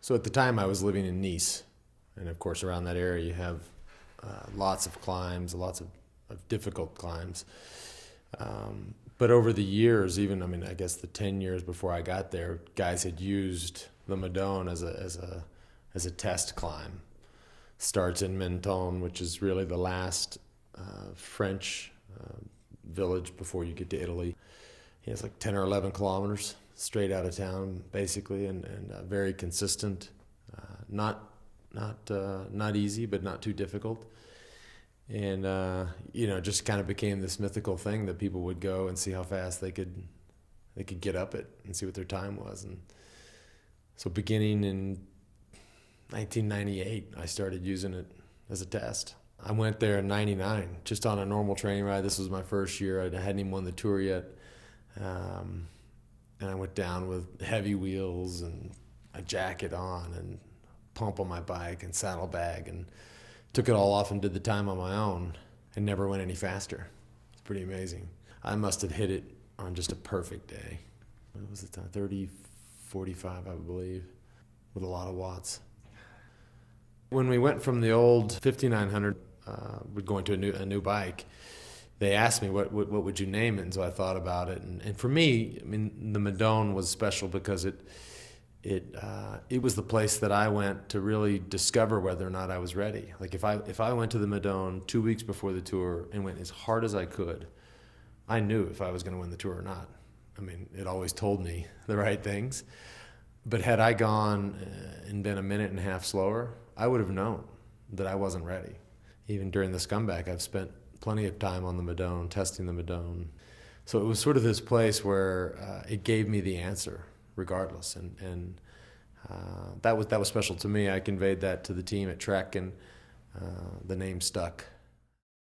So at the time I was living in Nice, and of course around that area you have lots of climbs, lots of difficult climbs. But over the years, even I guess the 10 years before I got there, guys had used the Madone as a test climb. Starts in Madone, which is really the last French village before you get to Italy. It's like 10 or 11 kilometers straight out of town, basically, and very consistent. Not easy, but not too difficult. And just kind of became this mythical thing that people would go and see how fast they could get up it and see what their time was. And so beginning in 1998, I started using it as a test. I went there in '99, just on a normal training ride. This was my first year. I hadn't even won the tour yet. And I went down with heavy wheels and a jacket on and pump on my bike and saddlebag, and took it all off and did the time on my own and never went any faster. It's pretty amazing. I must have hit it on just a perfect day. What was the time? 30:45, I believe, with a lot of watts. When we went from the old 5900, we're going to a new bike, they asked me what would you name it, and so I thought about it. And for me, the Madone was special because it was the place that I went to really discover whether or not I was ready. Like if I went to the Madone 2 weeks before the tour and went as hard as I could, I knew if I was going to win the tour or not. It always told me the right things. But had I gone and been a minute and a half slower, I would have known that I wasn't ready. Even during the scumbag, I've spent plenty of time on the Madone, testing the Madone. So it was sort of this place where it gave me the answer, regardless, and that was special to me. I conveyed that to the team at Trek, and the name stuck.